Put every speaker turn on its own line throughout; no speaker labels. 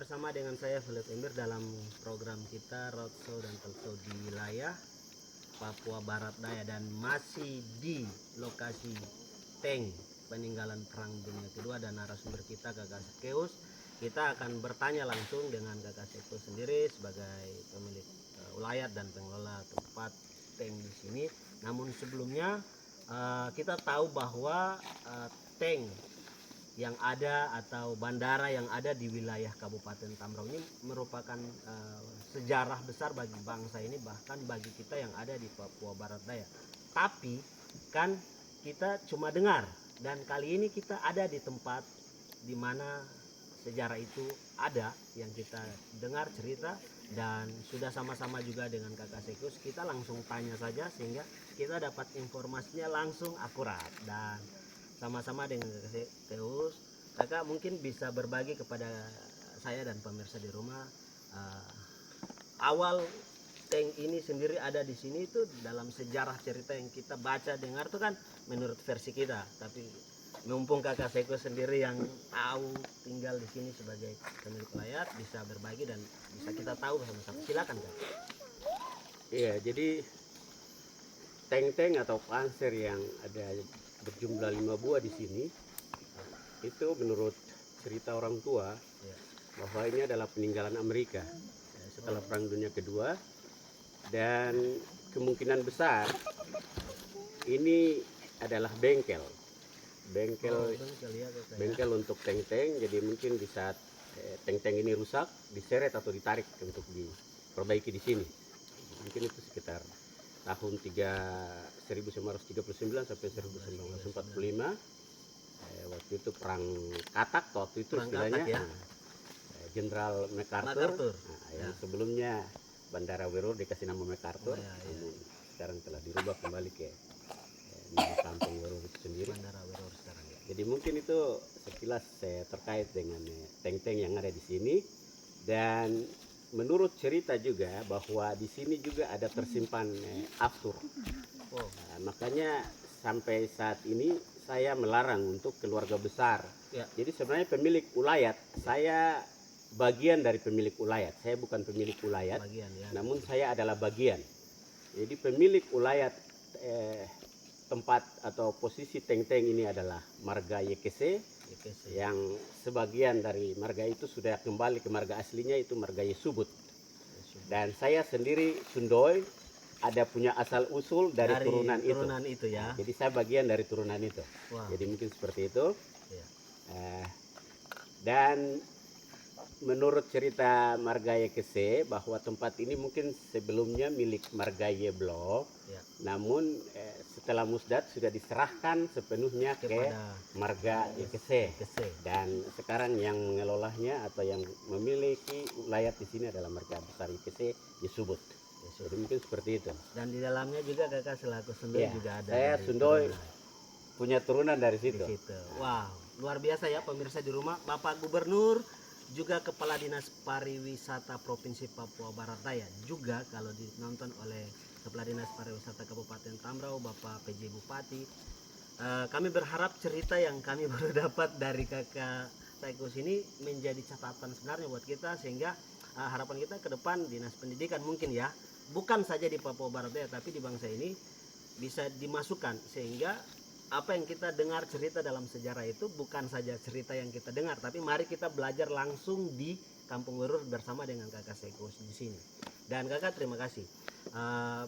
bersama dengan saya Philip Emir dalam program kita Roadshow dan Talkshow di wilayah Papua Barat Daya, dan masih di lokasi tank peninggalan Perang Dunia Kedua, dan narasumber kita Kakak Sekeus. Kita akan bertanya langsung dengan Kakak Sekeus sendiri sebagai pemilik ulayat dan pengelola tempat tank di sini. Namun sebelumnya kita tahu bahwa tank yang ada atau bandara yang ada di wilayah Kabupaten Tambrauw ini merupakan sejarah besar bagi bangsa ini, bahkan bagi kita yang ada di Papua Barat Daya. Tapi kan kita cuma dengar, dan kali ini kita ada di tempat di mana sejarah itu ada, yang kita dengar cerita, dan sudah sama-sama juga dengan Kakak Sekeus. Kita langsung tanya saja sehingga kita dapat informasinya langsung akurat, dan sama-sama dengan Kakak Sekeus. Kakak mungkin bisa berbagi kepada saya dan pemirsa di rumah awal tank ini sendiri ada di sini itu dalam sejarah cerita yang kita baca dengar tuh kan menurut versi kita. Tapi mumpung Kakak Sekeus sendiri yang tahu, tinggal di sini sebagai pemilik ulayat, bisa berbagi dan bisa kita tahu bersama-sama. Silakan Kak.
Iya, jadi tank-tank atau panser yang ada berjumlah 5 buah di sini itu menurut cerita orang tua
Ya.
bahwa ini adalah peninggalan Amerika setelah Perang Dunia Kedua, dan kemungkinan besar ini adalah bengkel
Ya,
bengkel untuk tank-tank. Jadi mungkin di saat tank-tank ini rusak, diseret atau ditarik untuk diperbaiki di sini. Mungkin itu sekitar tahun 1939 sampai 1945. Waktu itu perang Katak, waktu itu
Perang
istilahnya
Katak, ya.
Jenderal MacArthur. Yang
Ya.
sebelumnya Bandara Werur dikasih nama MacArthur,
Ya.
namun sekarang telah dirubah kembali ke nama kampung Werur itu sendiri.
Bandara Werur sekarang, ya.
Jadi mungkin itu sekilas terkait dengan tank-tank yang ada di sini. Dan menurut cerita juga bahwa di sini juga ada tersimpan aftur. Makanya sampai saat ini saya melarang untuk keluarga besar.
Ya.
Jadi sebenarnya pemilik ulayat, saya bagian dari pemilik ulayat. Saya bukan pemilik ulayat, namun saya adalah bagian. Jadi pemilik ulayat tempat atau posisi tank-tank ini adalah marga YKC, yang sebagian dari marga itu sudah kembali ke marga aslinya, itu marga Yesubut. Dan saya sendiri Sundoy, ada punya asal usul dari turunan itu
ya.
Jadi saya bagian dari turunan itu.
Wow.
Jadi mungkin seperti itu.
Ya.
Dan menurut cerita marga YKC bahwa tempat ini mungkin sebelumnya milik marga Yeblok, ya. Namun setelah musdat sudah diserahkan sepenuhnya ke marga YKC. Dan sekarang yang mengelolanya atau yang memiliki ulayat di sini adalah marga besar YKC Yesubut. Jadi mungkin seperti itu.
Dan di dalamnya juga Kakak selaku Sundoy
ya,
juga ada.
Saya Sundoy punya turunan dari situ.
Wow, luar biasa ya pemirsa di rumah. Bapak Gubernur juga Kepala Dinas Pariwisata Provinsi Papua Barat Daya, juga kalau dinonton oleh Kepala Dinas Pariwisata Kabupaten Tambrauw, Bapak PJ Bupati. Kami berharap cerita yang kami baru dapat dari Kakak Sekeus ini menjadi catatan sebenarnya buat kita, sehingga harapan kita ke depan Dinas Pendidikan mungkin ya, bukan saja di Papua Barat Daya tapi di bangsa ini bisa dimasukkan, sehingga apa yang kita dengar cerita dalam sejarah itu bukan saja cerita yang kita dengar, tapi mari kita belajar langsung di Kampung Werur bersama dengan Kakak Sekeus di sini. Dan Kakak terima kasih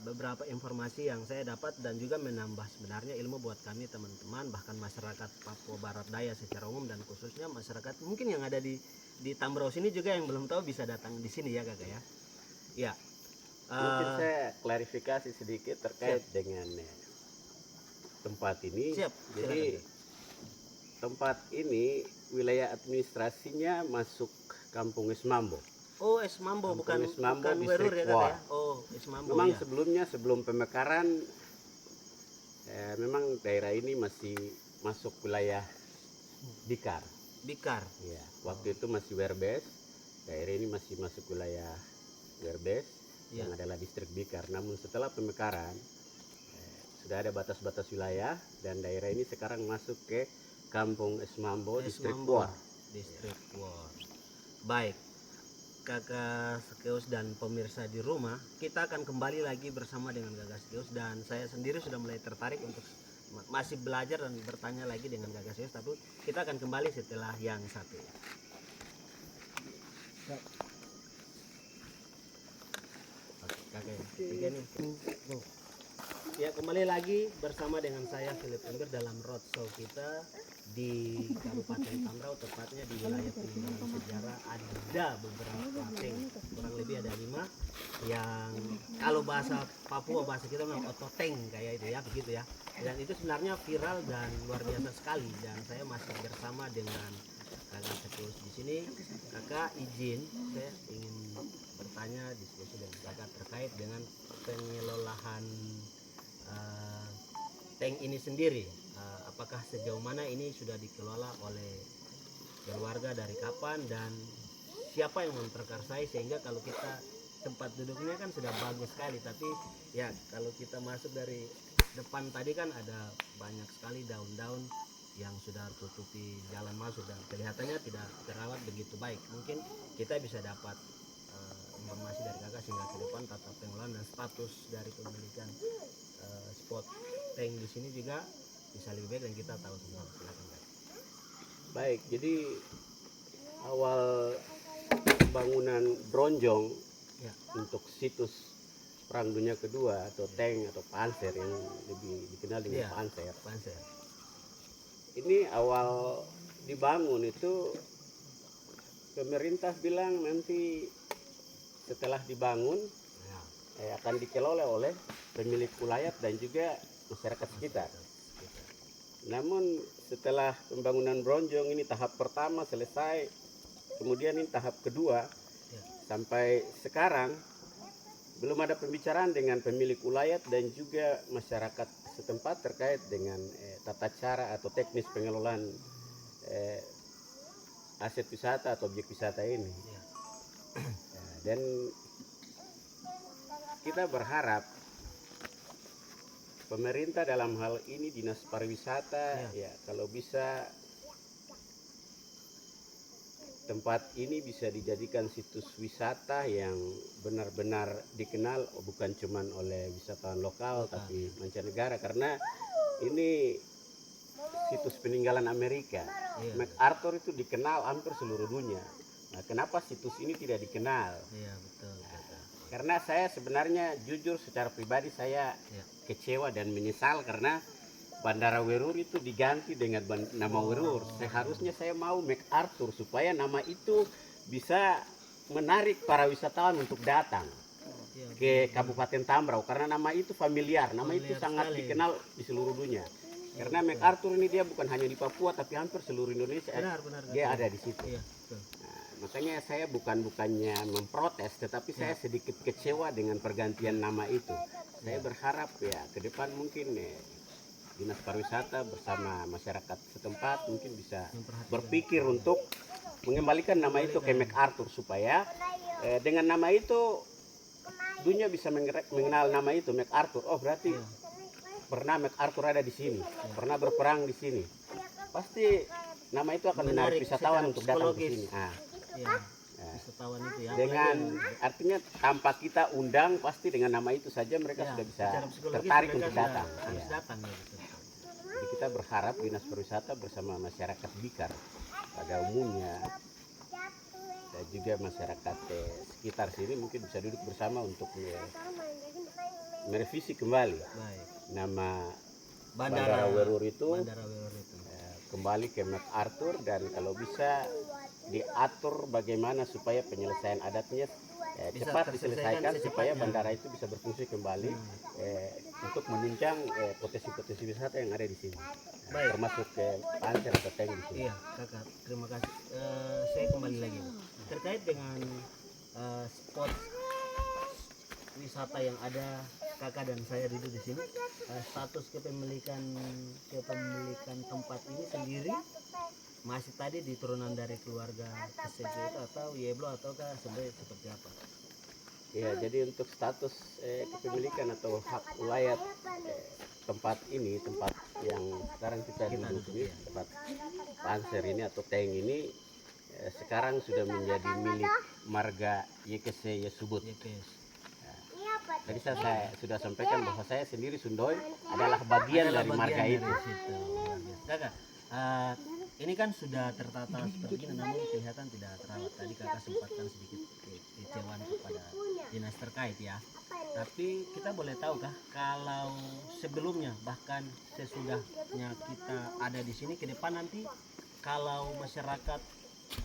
beberapa informasi yang saya dapat dan juga menambah sebenarnya ilmu buat kami teman-teman, bahkan masyarakat Papua Barat Daya secara umum, dan khususnya masyarakat mungkin yang ada di Tambrauw sini juga yang belum tahu bisa datang di sini ya Kakak ya. Ya.
Mungkin saya klarifikasi sedikit terkait dengan tempat ini. Jadi tempat ini wilayah administrasinya masuk Kampung Esmambo.
Oh, Esmambo, bukan
Werur ya Kak ya?
Oh, Esmambo.
Memang ya. Sebelumnya sebelum pemekaran memang daerah ini masih masuk wilayah Bikar. Ya, waktu itu masih Werbes. Daerah ini masih masuk wilayah Werbes yang adalah distrik Bikar. Namun setelah pemekaran sudah ada batas-batas wilayah, dan daerah ini sekarang masuk ke Kampung Esmambo, distrik Puar.
Baik. Kakak Sekeus dan pemirsa di rumah, kita akan kembali lagi bersama dengan Kakak Sekeus, dan saya sendiri sudah mulai tertarik untuk masih belajar dan bertanya lagi dengan Kakak Sekeus, tapi kita akan kembali setelah yang satu. Oke, Kakak, begini. Ya, kembali lagi bersama dengan saya Philip Ember dalam roadshow kita di Kabupaten Tambrau, tepatnya di wilayah peninggalan sejarah. Ada beberapa tank, kurang lebih ada 5 yang kalau bahasa Papua, bahasa kita memang ototeng kayak itu ya, begitu ya. Dan itu sebenarnya viral dan luar biasa sekali, dan saya masih bersama dengan Kakak Sekeus di sini. Kakak izin, saya ingin bertanya diskusi dengan Kakak terkait dengan pengelolaan tank ini sendiri. Apakah sejauh mana ini sudah dikelola oleh keluarga, dari kapan, dan siapa yang memperkarsai, sehingga kalau kita tempat duduknya kan sudah bagus sekali, tapi ya kalau kita masuk dari depan tadi kan ada banyak sekali daun-daun yang sudah tutupi jalan masuk dan kelihatannya tidak terawat begitu baik. Mungkin kita bisa dapat informasi dari Kakak sehingga ke depan tata pengelolaan dan status dari pemilikan spot tank di sini juga bisa lebih baik dan kita tahu semua. Silakan, Kak.
Baik, jadi awal pembangunan Bronjong
Ya.
untuk situs Perang Dunia Kedua atau tank atau panser yang lebih dikenal dengan panser.
Panser.
Ini awal dibangun itu pemerintah bilang nanti setelah dibangun akan dikelola oleh pemilik ulayat dan juga masyarakat sekitar. Namun setelah pembangunan Bronjong ini tahap pertama selesai, kemudian ini tahap kedua, sampai sekarang belum ada pembicaraan dengan pemilik ulayat dan juga masyarakat setempat terkait dengan tata cara atau teknis pengelolaan aset wisata atau objek wisata ini. Dan kita berharap pemerintah dalam hal ini Dinas Pariwisata ya kalau bisa tempat ini bisa dijadikan situs wisata yang benar-benar dikenal bukan cuma oleh wisatawan lokal tapi mancanegara, karena ini situs peninggalan Amerika. MacArthur itu dikenal hampir seluruh dunia. Nah, kenapa situs ini tidak dikenal?
Iya, betul.
Karena saya sebenarnya jujur secara pribadi saya kecewa dan menyesal karena Bandara Werur itu diganti dengan nama Werur. Seharusnya saya mau MacArthur supaya nama itu bisa menarik para wisatawan untuk datang ke Kabupaten Tambrau, karena nama itu familiar, nama itu sangat dikenal di seluruh dunia. Karena MacArthur ini dia bukan hanya di Papua tapi hampir seluruh Indonesia dia ada di situ. Makanya saya bukannya memprotes, tetapi saya sedikit kecewa dengan pergantian nama itu. Saya berharap ya ke depan mungkin Dinas Pariwisata bersama masyarakat setempat mungkin bisa berpikir untuk mengembalikan nama itu ke MacArthur supaya dengan nama itu dunia bisa mengenal nama itu MacArthur. Oh berarti pernah MacArthur ada di sini, pernah berperang di sini. Pasti nama itu akan menarik wisatawan untuk datang ke sini.
Wisatawan itu ya.
Dengan artinya tanpa kita undang pasti dengan nama itu saja mereka sudah bisa tertarik untuk datang. Jadi kita berharap Dinas Pariwisata bersama masyarakat Bikar pada umumnya dan juga masyarakat sekitar sini mungkin bisa duduk bersama untuk merevisi kembali nama Bandara Werur itu kembali ke MacArthur, dan kalau bisa diatur bagaimana supaya penyelesaian adatnya cepat diselesaikan supaya bandara itu bisa berfungsi kembali untuk menunjang potensi-potensi wisata yang ada di sini, termasuk panser atau tank di sini.
Iya, Kakak, terima kasih. Saya kembali lagi terkait dengan spot wisata yang ada. Kakak dan saya duduk di sini. Status kepemilikan tempat ini sendiri masih tadi di turunan dari keluarga Keseko itu atau Yeblo ataukah seperti apa?
Ya, jadi untuk status kepemilikan atau hak ulayat tempat ini, tempat yang sekarang kita duduk ini, tempat panser ini atau tank ini sekarang sudah menjadi milik marga YKC Yesubut. Tadi saya sudah sampaikan bahwa saya sendiri Sundoy adalah bagian dari marga itu.
Kakak, ini kan sudah tertata seperti ini, namun kelihatan tidak terawat. Tadi kakak sempatkan sedikit kecewaan kepada dinas terkait ya. Tapi kita boleh tahu kah kalau sebelumnya bahkan sesudahnya kita ada di sini ke depan nanti, kalau masyarakat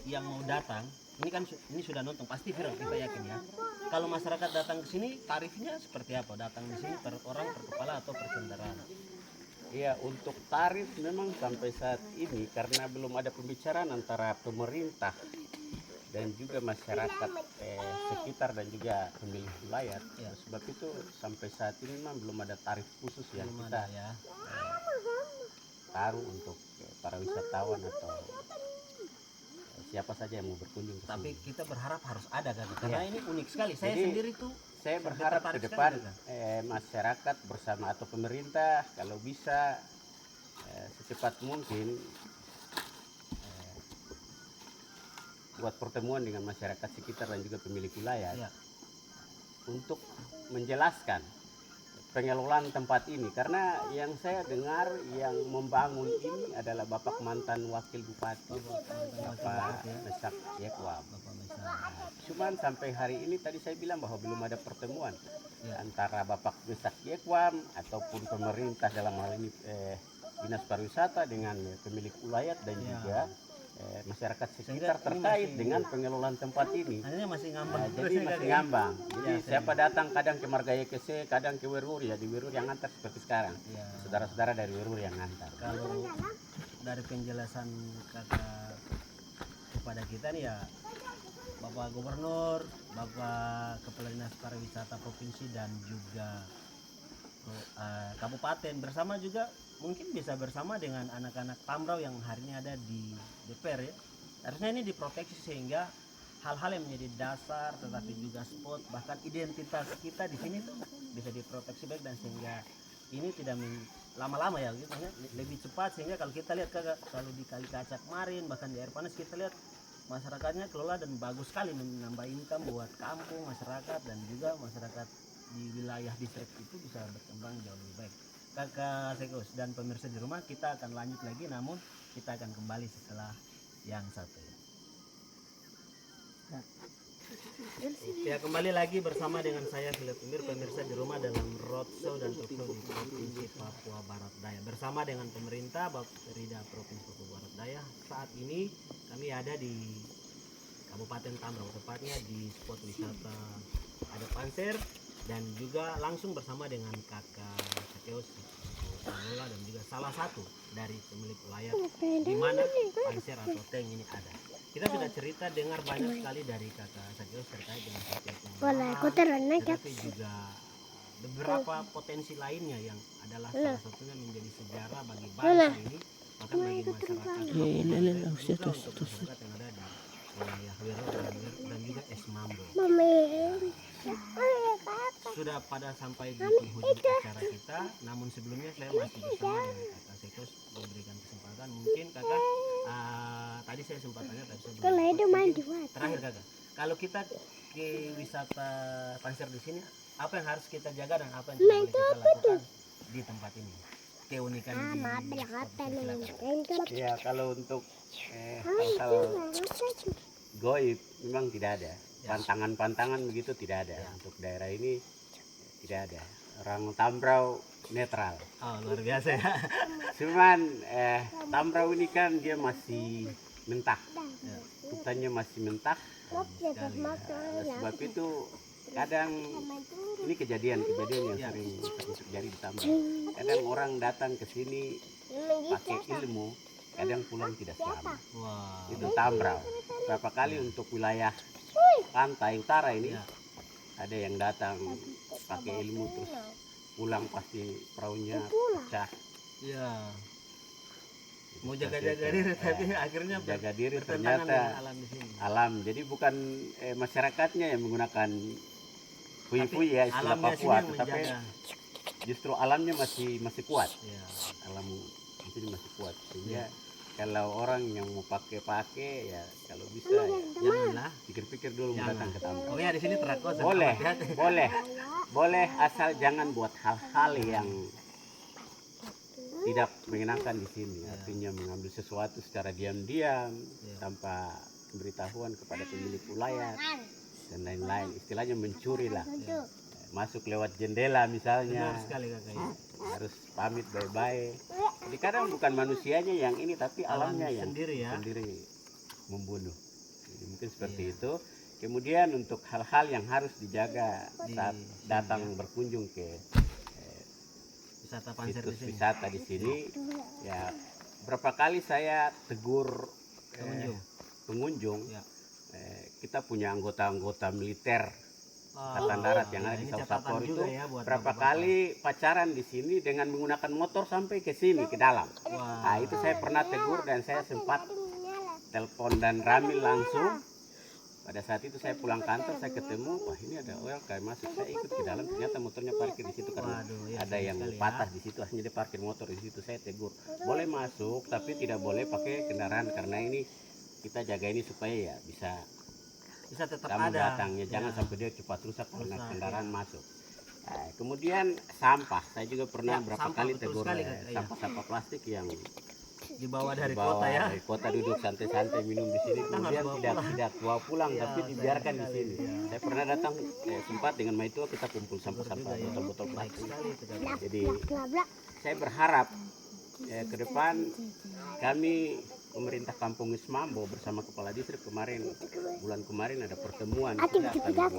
yang mau datang, ini kan ini sudah nonton pasti viral kita yakin ya. Kalau masyarakat datang ke sini tarifnya seperti apa? Datang di sini per orang, per kepala atau per kendaraan?
Iya, untuk tarif memang sampai saat ini karena belum ada pembicaraan antara pemerintah dan juga masyarakat sekitar dan juga pemilik wilayah. Ya. Sebab itu sampai saat ini memang belum ada tarif khusus yang
belum
kita
ada, ya.
Taruh untuk para wisatawan atau siapa saja yang mau berkunjung.
Tapi kita berharap harus ada kan, karena ini unik sekali. Saya sendiri tuh
saya berharap ke depan masyarakat bersama atau pemerintah kalau bisa secepat mungkin buat pertemuan dengan masyarakat sekitar dan juga pemilik wilayah untuk menjelaskan pengelolaan tempat ini, karena yang saya dengar yang membangun ini adalah Bapak mantan Wakil Bupati Bapak Mesak Yekwam. Cuman sampai hari ini tadi saya bilang bahwa belum ada pertemuan antara Bapak Mesak Yekwam ataupun pemerintah dalam hal ini Dinas Pariwisata dengan pemilik wilayah dan juga masyarakat sekitar terkait dengan pengelolaan tempat ini.
Masih ngambang.
Jadi masih ngambang. Jadi siapa datang kadang ke marga YKC, kadang ke Werur, ya di Werur yang ngantar seperti sekarang. Saudara-saudara dari Werur yang ngantar.
Kalau dari penjelasan kakak kepada kita nih ya, Bapak Gubernur, Bapak Kepala Dinas Pariwisata Provinsi dan juga Kabupaten bersama juga mungkin bisa bersama dengan anak-anak Tambrau yang hari ini ada di DPR ya. Harusnya ini diproteksi sehingga hal-hal yang menjadi dasar tetapi juga spot bahkan identitas kita di sini tuh bisa diproteksi baik, dan sehingga ini tidak lama-lama ya gitu ya, lebih cepat, sehingga kalau kita lihat kakak kalau di Kali Kaca kemarin bahkan di Air Panas kita lihat masyarakatnya kelola dan bagus sekali menambah income buat kampung masyarakat dan juga masyarakat di wilayah distrik itu bisa berkembang jauh lebih baik. Kakak Sekos dan pemirsa di rumah, kita akan lanjut lagi, namun kita akan kembali setelah yang satu. Ya, kembali lagi bersama dengan saya Philip Emir, pemirsa di rumah dalam roadshow dan talkshow di Provinsi Papua Barat Daya bersama dengan pemerintah Bapperida Provinsi Papua Barat Daya. Saat ini kami ada di Kabupaten Tambrau, tepatnya di spot wisata ada Panser, dan juga langsung bersama dengan kakak Sakeos pengelola dan juga salah satu dari pemilik wilayah di mana Panser atau Tank ini ada. Kita sudah cerita dengar banyak sekali dari kakak Sakeos terkait dengan pengelolaan, tetapi juga beberapa potensi lainnya yang adalah salah satunya menjadi sejarah bagi bangsa ini, bahkan bagi masyarakat juga untuk masyarakat yang ada di wilayah Werur dan juga Esmambo. Sudah pada sampai di penghujung acara kita, namun sebelumnya saya masih bersama dengan kakak Sekos memberikan kesempatan. Mungkin kakak tadi saya sempat tanya, tapi saya belum. Terakhir kakak, kalau kita ke wisata Panser di sini, apa yang harus kita jaga dan apa yang tidak boleh kita lakukan di tempat ini? Keunikan di
ya, kalau untuk hal-hal goib memang tidak ada, pantangan-pantangan begitu tidak ada. Untuk daerah ini tidak ada. Orang Tambrau netral.
Oh, luar biasa ya.
Cuman Tambrau ini kan dia masih mentah, hutannya masih mentah. Sebab itu kadang ini kejadian yang sering terjadi di Tambrau. Kadang orang datang ke sini pakai ilmu, kadang pulang tidak selamat. Itu Tambrau. Berapa kali untuk wilayah pantai utara ini ada yang datang pakai ilmu terus pulang pasti perahunya pecah.
Iya. Mau jaga-jaga diri tapi akhirnya
jaga diri ternyata alam. Jadi bukan masyarakatnya yang menggunakan pui-pui ya istilah Papua, tetapi justru alamnya masih kuat. Alam itu masih kuat sehingga kalau orang yang mau pakai ya kalau bisa ya
Janganlah.
pikir-pikir dulu mau
Jangan.
datang ke Tambrau.
Oh ya di sini terakos.
Boleh, boleh asal jangan buat hal-hal yang tidak menyenangkan di sini. Artinya mengambil sesuatu secara diam-diam tanpa pemberitahuan kepada pemilik ulayat dan lain-lain. Istilahnya mencuri lah. Masuk lewat jendela misalnya.
Benar sekali kakak ya.
Harus pamit baik-baik. Jadi kadang bukan manusianya yang ini tapi alamnya yang
sendiri ya.
sendiri membunuh. Jadi mungkin seperti itu. Kemudian untuk hal-hal yang harus dijaga saat datang berkunjung ke
Wisata Panser
situs
di sini.
wisata di sini, ya berapa kali saya tegur pengunjung.
Ya.
Kita punya anggota-anggota militer Angkatan Darat yang ada di Sapor itu
ya,
berapa kali pacaran di sini dengan menggunakan motor sampai ke sini ke dalam. Nah, itu saya pernah tegur dan saya sempat telepon dan Ramil langsung. Pada saat itu saya pulang kantor, saya ketemu, wah ini ada oil kayak masuk, saya ikut ke dalam, ternyata motornya parkir di situ karena ada yang patah di situ, akhirnya dia parkir motor di situ. Saya tegur, boleh masuk tapi tidak boleh pakai kendaraan karena ini kita jaga ini supaya ya bisa
tetap
tamu
ada.
datang ya, jangan sampai dia cepat rusak karena kendaraan masuk. Nah, kemudian sampah, saya juga pernah berapa kali tegur sampah-sampah plastik yang
dibawa dari kota ya.
Dari kota duduk santai-santai minum di sini, kemudian tidak bawa pulang tapi dibiarkan di sini. Saya pernah datang sempat dengan Maitua kita kumpul sampah-sampah botol-botol plastik. Jadi saya berharap ke depan kami pemerintah Kampung Esmambo bersama Kepala Distrik bulan kemarin ada pertemuan kita akan buat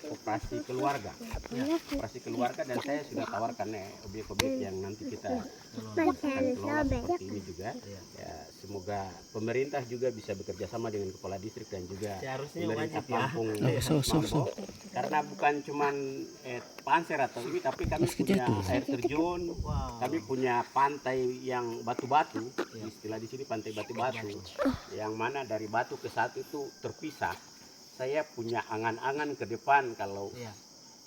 operasi keluarga. Operasi keluarga dan saya sudah tawarkan objek-objek yang nanti kita akan kelola seperti ini juga. Ya, semoga pemerintah juga bisa bekerja sama dengan Kepala Distrik dan juga pemerintah Kampung Esmambo. Karena bukan cuman Panser atau ini, tapi kami punya air terjun, kami punya pantai yang batu-batu, istilah di sini pantai batu-batu, yang mana dari batu ke satu itu terpisah. Saya punya angan-angan ke depan kalau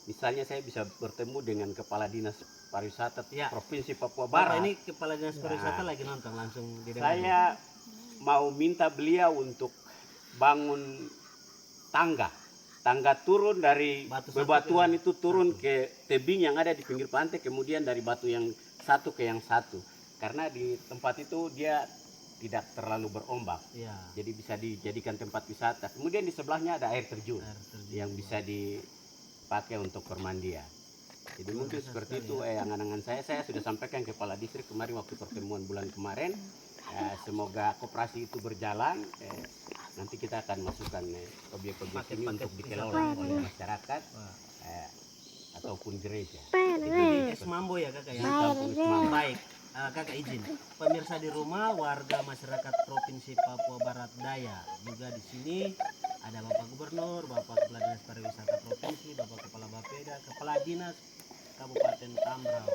misalnya saya bisa bertemu dengan Kepala Dinas Pariwisata Provinsi Papua Barat.
Ini Kepala Dinas Pariwisata lagi nonton langsung di
saya mau minta beliau untuk bangun tangga turun dari bebatuan itu turun ke tebing yang ada di pinggir pantai, kemudian dari batu yang satu ke yang satu, karena di tempat itu dia tidak terlalu berombak, jadi bisa dijadikan tempat wisata. Kemudian di sebelahnya ada air terjun yang bisa dipakai untuk permandian. Jadi mungkin seperti itu angan-angan saya sudah sampaikan ke Kepala Distrik kemarin waktu pertemuan bulan kemarin. Semoga koperasi itu berjalan. Nanti kita akan masukkan objek-objek ini untuk dikelola oleh masyarakat ataupun gereja.
Di Esmambo ya kakak ya. Baik. Kakak izin, pemirsa di rumah, warga masyarakat Provinsi Papua Barat Daya, juga di sini ada Bapak Gubernur, Bapak Kepala Dinas Pariwisata Provinsi, Bapak Kepala Bapeda, Kepala Dinas Kabupaten Tambrau.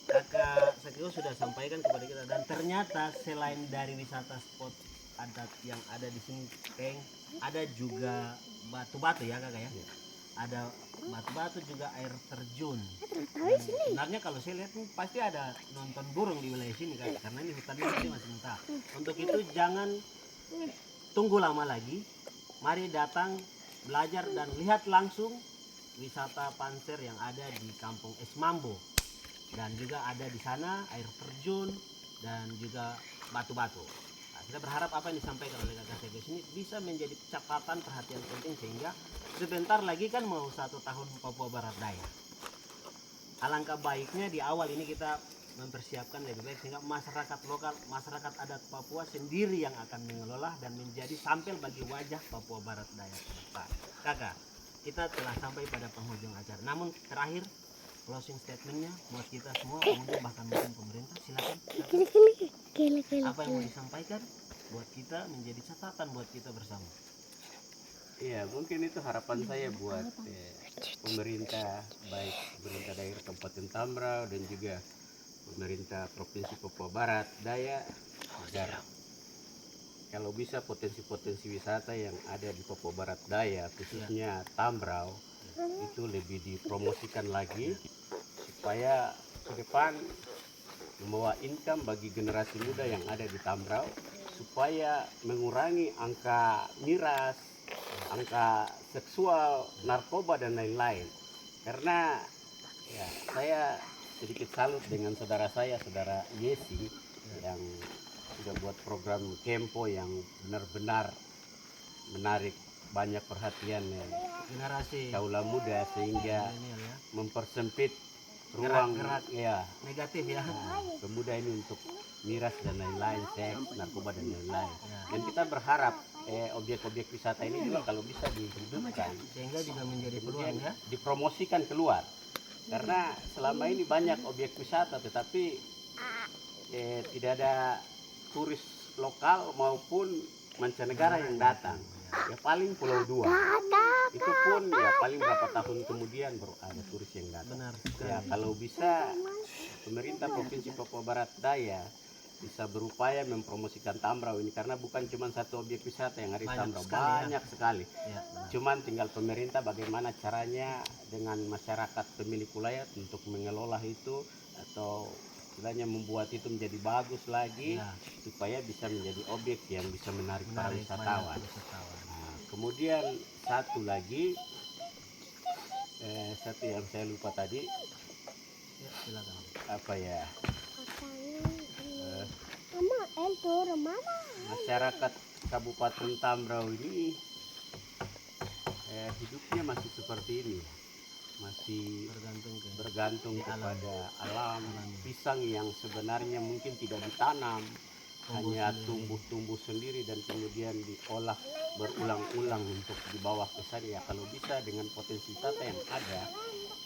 Kakak Sakio sudah sampaikan kepada kita, dan ternyata selain dari wisata spot adat yang ada di sini, Peng, ada juga batu-batu ya kakak ya. Ada batu-batu juga air terjun. Sebenarnya kalau saya lihat nih pasti ada nonton burung di wilayah sini kan, karena ini hutannya masih mentah. Untuk itu jangan tunggu lama lagi, mari datang belajar dan lihat langsung wisata Panser yang ada di Kampung Esmambo, dan juga ada di sana air terjun dan juga batu-batu. Kita berharap apa yang disampaikan oleh kakak Sekdes ini bisa menjadi catatan perhatian penting, sehingga sebentar lagi kan mau 1 tahun Papua Barat Daya. Alangkah baiknya di awal ini kita mempersiapkan lebih baik, sehingga masyarakat lokal, masyarakat adat Papua sendiri yang akan mengelola dan menjadi sampel bagi wajah Papua Barat Daya ke depan. Kakak, kita telah sampai pada penghujung acara. Namun terakhir closing statementnya buat kita semua, pengunjung bahkan mungkin pemerintah, silakan. Apa yang mau disampaikan buat kita menjadi catatan buat kita bersama?
Iya, mungkin itu harapan saya buat pemerintah, baik pemerintah daerah Kabupaten Tambrau dan juga pemerintah Provinsi Papua Barat Daya, agar kalau bisa potensi-potensi wisata yang ada di Papua Barat Daya, khususnya Tambrau, itu lebih dipromosikan lagi supaya ke depan membawa income bagi generasi muda yang ada di Tambrau supaya mengurangi angka miras, angka seksual, narkoba dan lain-lain. Karena ya saya sedikit salut dengan saudara saya, saudara Yesi yang sudah buat program Kempo yang benar-benar menarik banyak perhatian
generasi
kaula muda sehingga
milenial ya.
mempersempit ruang
Gerak-gerak
ya
negatif ya.
pemuda ini untuk miras dan lain-lain, seks, narkoba dan lain-lain.
Ya.
Dan kita berharap objek-objek wisata ini juga kalau bisa dihidupkan
Sehingga juga menjadi peluang
kemudian
ya.
dipromosikan keluar. Karena selama ini banyak objek wisata tetapi tidak ada turis lokal maupun mancanegara yang datang. Ya paling Pulau Dua. Itu pun ya paling berapa tahun kemudian baru ada turis yang datang.
Benar.
Ya kalau bisa pemerintah Provinsi Papua Barat Daya bisa berupaya mempromosikan Tambrau ini karena bukan cuma satu objek wisata yang ada di
Banyak
Tambrau,
sekali ya.
banyak sekali.
Ya, benar.
Cuman tinggal pemerintah bagaimana caranya dengan masyarakat pemilik wilayah untuk mengelola itu atau istilahnya membuat itu menjadi bagus lagi
Ya.
supaya bisa menjadi objek yang bisa menarik para
Menarik
wisatawan.
banyak wisatawan.
Nah, kemudian satu lagi satu yang saya lupa tadi
Ya, silakan.
apa ya
Mama,
masyarakat Kabupaten Tambrau ini hidupnya masih seperti ini, masih
Bergantung ke
bergantung
Di alam.
kepada alam.
Alami.
Pisang yang sebenarnya mungkin tidak ditanam, hanya
sendiri.
tumbuh-tumbuh sendiri dan kemudian diolah berulang-ulang untuk dibawa ke sana. Ya kalau bisa dengan potensi wisata yang ada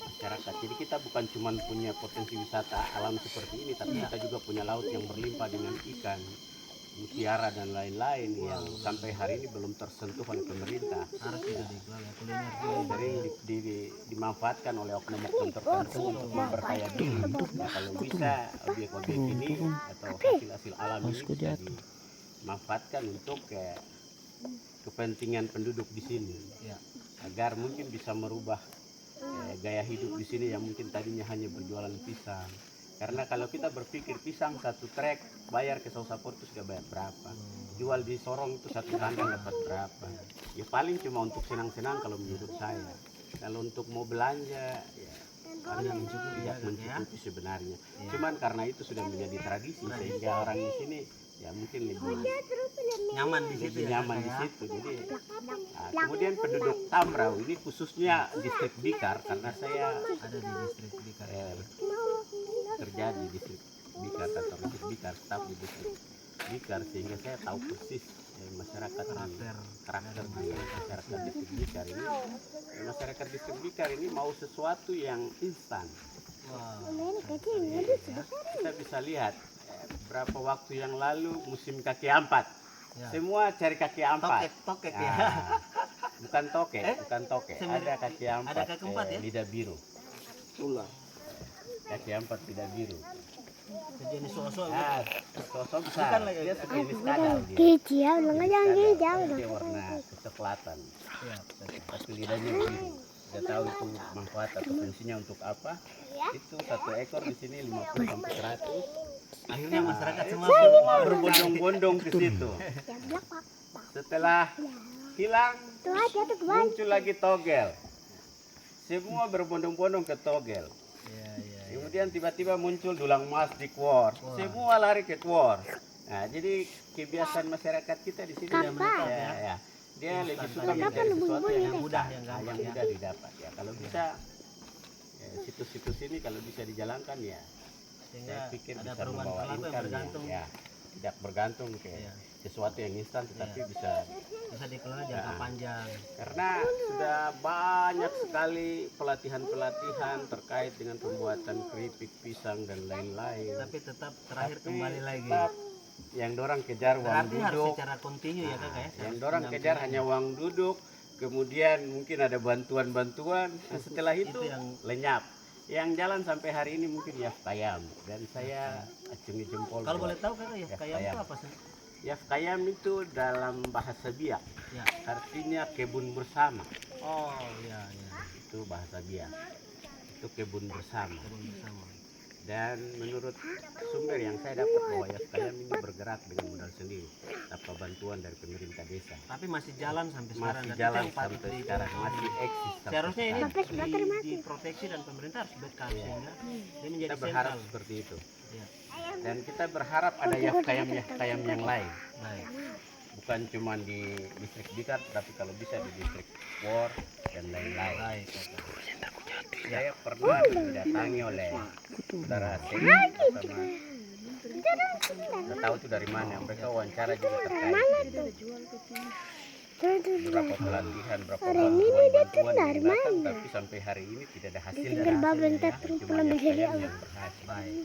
masyarakat. Jadi kita bukan cuma punya potensi wisata alam seperti ini, tapi kita juga punya laut yang berlimpah dengan ikan, mutiara dan lain-lain yang sampai hari ini belum tersentuh oleh pemerintah.
Harus juga dikelola kuliner juga.
Sering dimanfaatkan oleh oknum-oknum tertentu untuk memperkaya diri. Nah, kalau bisa objek-objek ini atau hasil-hasil alam ini bisa dimanfaatkan untuk kepentingan penduduk di sini,
Ya.
agar mungkin bisa merubah gaya hidup di sini yang mungkin tadinya hanya berjualan pisang. Karena kalau kita berpikir pisang satu trek bayar ke Sausapur itu sudah bayar berapa, jual di Sorong itu satu kandang dapat berapa. Ya paling cuma untuk senang-senang kalau menurut saya. Kalau untuk mau belanja ya paling tidak mencukupi sebenarnya. Cuman karena itu sudah menjadi tradisi sehingga orang di sini ya mungkin lebih
Nyaman di situ ya.
nyaman di
ya.
situ. Jadi kemudian penduduk Tambrau ini khususnya distrik Bikar, karena saya
Ada di distrik Bikar.
kerja di distrik Bikar, kantor distrik Bikar, staf di distrik Bikar, sehingga saya tahu persis masyarakat karakter di masyarakat distrik Bikar ini. Masyarakat distrik Bikar ini mau sesuatu yang instan.
Wow.
Kita bisa lihat berapa waktu yang lalu musim kaki empat,
Ya.
semua cari kaki empat.
Tokek
Ya,
ya.
bukan toke, bukan toke.
Sebenarnya
Ada kaki empat,
ada kaki empat ya?
lidah biru. Kaki empat lidah biru.
Sejenis sosok.
Ah, sosok besar.
Bukan lagi.
Dia sejenis kadal dia.
Kicau, jangan
Kadal. Dia warna kecoklatan.
Ya.
Tapi lidahnya biru. Dia tahu itu manfaat atau fungsinya untuk apa. Itu satu ekor di sini 50 sampai 100.
Akhirnya masyarakat semua
Berbondong-bondong ke situ. Setelah hilang, muncul lagi togel. Semua berbondong-bondong ke togel.
Ya, ya.
Kemudian tiba-tiba muncul dulang emas di Kwor. Semua lari ke Kwor. Nah, jadi kebiasaan masyarakat kita di sini ya. Dia lebih suka mencari sesuatu yang
mudah,
instan,
yang gampang,
yang
ya.
mudah didapat ya. Kalau bisa situs-situs ini kalau bisa dijalankan ya,
Sehingga
saya pikir
ada
bisa
perubahan
membawa
perilaku yang
income
bergantung
ya. Tidak bergantung ke
Ya.
sesuatu yang instan, tetapi bisa
bisa dikelola jangka panjang.
karena sudah banyak sekali pelatihan-pelatihan terkait dengan pembuatan keripik pisang dan lain-lain.
Tapi tetap terakhir
Tapi
kembali lagi.
tetap yang dorang kejar uang
Berarti harus
duduk.
secara kontinu ya kakak ya.
Yang
Harus
dorang kejar hanya uang duduk, kemudian mungkin ada bantuan-bantuan. Nah, setelah itu
yang-
lenyap. Yang jalan sampai hari ini mungkin Yaftayam, dan saya acungi jempol.
Kalau
buat
boleh tahu kakak ya,
Ya,
kayak
kayak-
itu apa sih?
Yaftayam itu dalam bahasa Biak,
Ya.
artinya kebun bersama.
Oh iya iya.
Itu bahasa Biak. Itu kebun bersama.
Kebun bersama.
Dan menurut sumber yang saya dapat bahwa YFKM ini bergerak dengan modal sendiri tanpa bantuan dari pemerintah desa.
Tapi masih jalan sampai sekarang.
Masih
dan
jalan
itu yang patut
sampai sekarang, masih eksis sampai
seharusnya ini
sekarang.
diproteksi dan pemerintah harus backup sehingga dia menjadi
Kita berharap
sentral.
seperti itu.
Ya.
Dan kita berharap ada YFKM yang lain.
Baik.
Bukan cuma di distrik Bikat, tapi kalau bisa di distrik Wor dan lain-lain.
Baik, Kakak.
Saya pernah didatangi oleh saudara Seng sama nggak tahu itu dari mana, mereka wawancara juga terkait beberapa pelatihan, berapa bantuan yang datang, tapi sampai hari ini tidak ada hasil dari hasilnya, cuma YFKM yang berhasil.
Baik.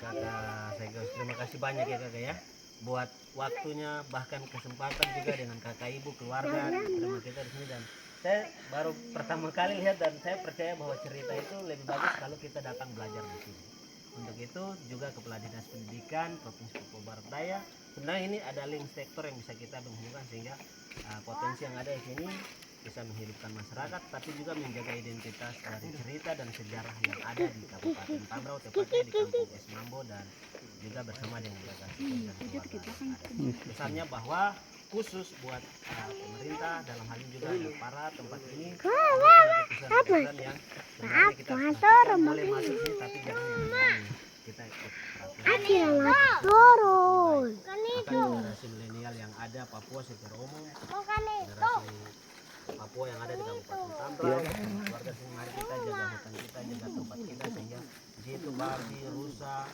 Kakak Segos, terima kasih banyak ya Kakak ya buat waktunya, bahkan kesempatan juga dengan kakak ibu keluarga terima kita di sini. Dan saya baru pertama kali lihat dan saya percaya bahwa cerita itu lebih bagus kalau kita datang belajar di sini. Untuk itu juga Kepala Dinas Pendidikan Provinsi Papua Barat Daya, sebenarnya ini ada link sektor yang bisa kita menghubungkan sehingga potensi yang ada di sini bisa menghidupkan masyarakat, tapi juga menjaga identitas dari cerita dan sejarah yang ada di Kabupaten Tambrau, tepatnya di Kampung Es Mambo, dan juga bersama dengan kakak Sipil dan keluarga yang ada. Pesannya bahwa khusus buat pemerintah dalam hal ini juga para tempat ini keputusan yang sebenarnya kita boleh masuk sini tapi jangan yang lain. Kita ikut peraturan.
turun.
Generasi milenial yang ada Papua secara umum, generasi Papua yang ada di Kabupaten Tambrau, keluarga sini, mari kita jaga hutan kita, jaga tempat kita sehingga jitu, babi, rusa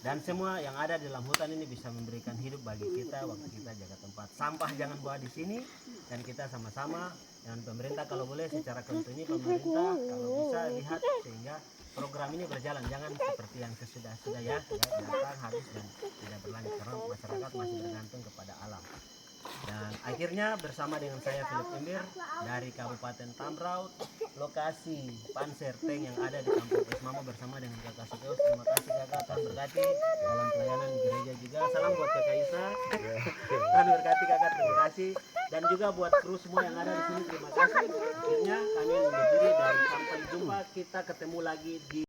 dan semua yang ada di dalam hutan ini bisa memberikan hidup bagi kita waktu kita jaga tempat. Sampah jangan bawa di sini dan kita sama-sama dengan pemerintah kalau boleh secara kontinu pemerintah kalau bisa lihat sehingga program ini berjalan, jangan seperti yang sesudah-sudah ya datang habis dan tidak berlanjut karena masyarakat masih bergantung kepada alam. Dan akhirnya bersama dengan saya Philip Imbir dari Kabupaten Tambrau, lokasi Panser Tank yang ada di Kampung Es Mambo bersama dengan Kakak Sikeus. Terima kasih Kakak, Tuhan berkati dalam pelayanan di gereja juga. Salam buat Kakak Isa. Tuhan berkati Kakak, terima kasih. Dan juga buat kru semua yang ada di sini, terima kasih. Akhirnya kami undur diri dan sampai jumpa, kita ketemu lagi di